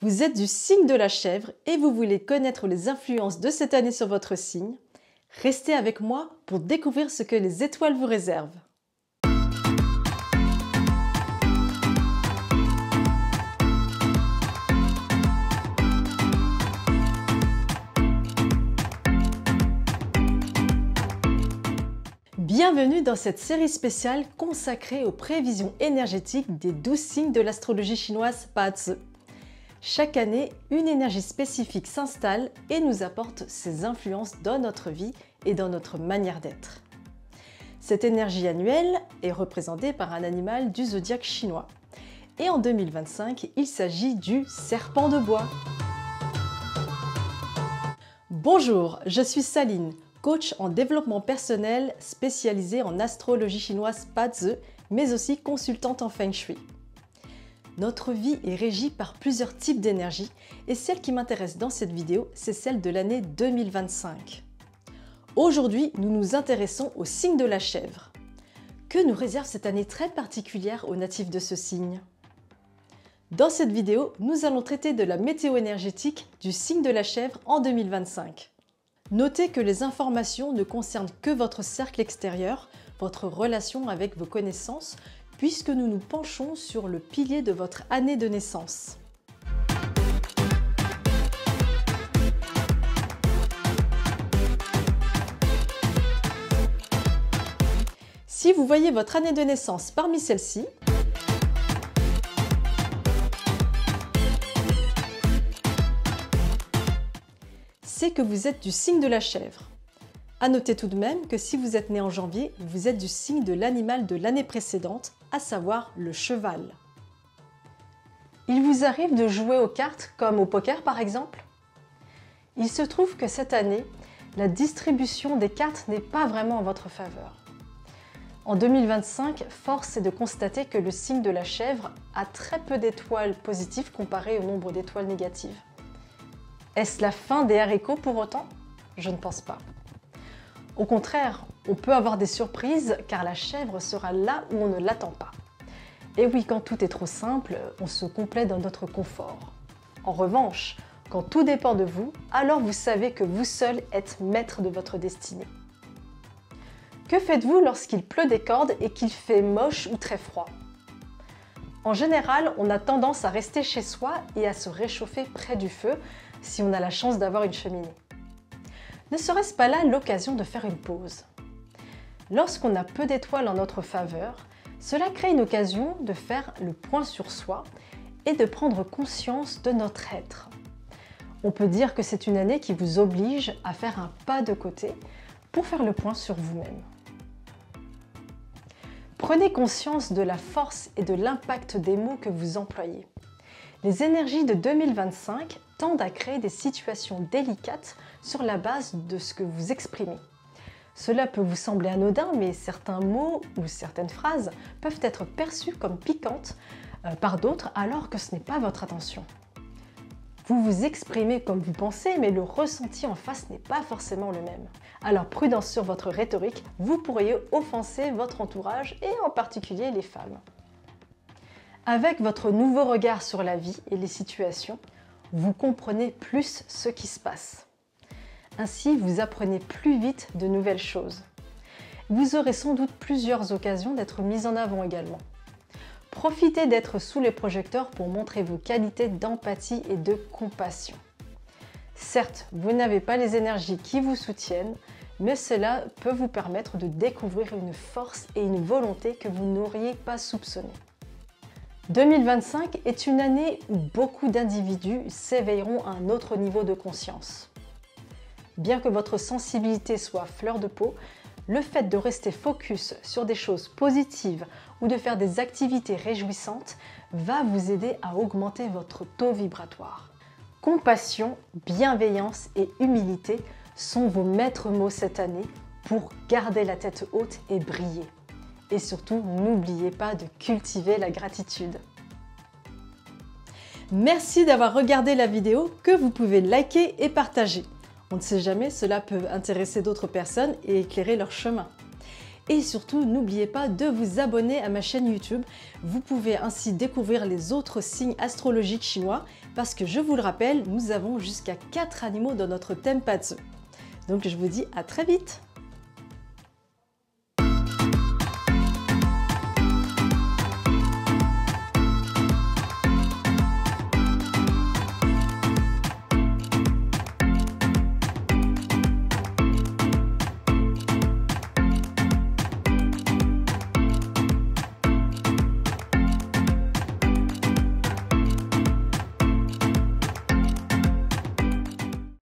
Vous êtes du signe de la chèvre et vous voulez connaître les influences de cette année sur votre signe? Restez avec moi pour découvrir ce que les étoiles vous réservent. Bienvenue dans cette série spéciale consacrée aux prévisions énergétiques des 12 signes de l'astrologie chinoise Bazi. Chaque année, une énergie spécifique s'installe et nous apporte ses influences dans notre vie et dans notre manière d'être. Cette énergie annuelle est représentée par un animal du zodiaque chinois. Et en 2025, il s'agit du serpent de bois. Bonjour, je suis Saline, coach en développement personnel spécialisée en astrologie chinoise Bazi, mais aussi consultante en Feng Shui. Notre vie est régie par plusieurs types d'énergie et celle qui m'intéresse dans cette vidéo, c'est celle de l'année 2025. Aujourd'hui, nous nous intéressons au signe de la chèvre. Que nous réserve cette année très particulière aux natifs de ce signe? Dans cette vidéo, nous allons traiter de la météo énergétique du signe de la chèvre en 2025. Notez que les informations ne concernent que votre cercle extérieur, votre relation avec vos connaissances, puisque nous nous penchons sur le pilier de votre année de naissance. Si vous voyez votre année de naissance parmi celles-ci, c'est que vous êtes du signe de la chèvre. À noter tout de même que si vous êtes né en janvier, vous êtes du signe de l'animal de l'année précédente, à savoir le cheval. Il vous arrive de jouer aux cartes comme au poker par exemple? Il se trouve que cette année, la distribution des cartes n'est pas vraiment en votre faveur. En 2025, force est de constater que le signe de la chèvre a très peu d'étoiles positives comparé au nombre d'étoiles négatives. Est-ce la fin des haricots pour autant? Je ne pense pas. Au contraire, on peut avoir des surprises car la chèvre sera là où on ne l'attend pas. Et oui, quand tout est trop simple, on se complaît dans notre confort. En revanche, quand tout dépend de vous, alors vous savez que vous seul êtes maître de votre destinée. Que faites-vous lorsqu'il pleut des cordes et qu'il fait moche ou très froid? En général, on a tendance à rester chez soi et à se réchauffer près du feu si on a la chance d'avoir une cheminée. Ne serait-ce pas là l'occasion de faire une pause? Lorsqu'on a peu d'étoiles en notre faveur, cela crée une occasion de faire le point sur soi et de prendre conscience de notre être. On peut dire que c'est une année qui vous oblige à faire un pas de côté pour faire le point sur vous-même. Prenez conscience de la force et de l'impact des mots que vous employez. Les énergies de 2025 tendent à créer des situations délicates sur la base de ce que vous exprimez. Cela peut vous sembler anodin, mais certains mots ou certaines phrases peuvent être perçus comme piquantes par d'autres alors que ce n'est pas votre intention. Vous vous exprimez comme vous pensez, mais le ressenti en face n'est pas forcément le même. Alors prudence sur votre rhétorique, vous pourriez offenser votre entourage et en particulier les femmes. Avec votre nouveau regard sur la vie et les situations, vous comprenez plus ce qui se passe. Ainsi, vous apprenez plus vite de nouvelles choses. Vous aurez sans doute plusieurs occasions d'être mis en avant également. Profitez d'être sous les projecteurs pour montrer vos qualités d'empathie et de compassion. Certes, vous n'avez pas les énergies qui vous soutiennent, mais cela peut vous permettre de découvrir une force et une volonté que vous n'auriez pas soupçonnées. 2025 est une année où beaucoup d'individus s'éveilleront à un autre niveau de conscience. Bien que votre sensibilité soit fleur de peau, le fait de rester focus sur des choses positives ou de faire des activités réjouissantes va vous aider à augmenter votre taux vibratoire. Compassion, bienveillance et humilité sont vos maîtres mots cette année pour garder la tête haute et briller. Et surtout, n'oubliez pas de cultiver la gratitude. Merci d'avoir regardé la vidéo que vous pouvez liker et partager. On ne sait jamais, cela peut intéresser d'autres personnes et éclairer leur chemin. Et surtout, n'oubliez pas de vous abonner à ma chaîne YouTube. Vous pouvez ainsi découvrir les autres signes astrologiques chinois parce que je vous le rappelle, nous avons jusqu'à 4 animaux dans notre thème Patsu. Donc je vous dis à très vite!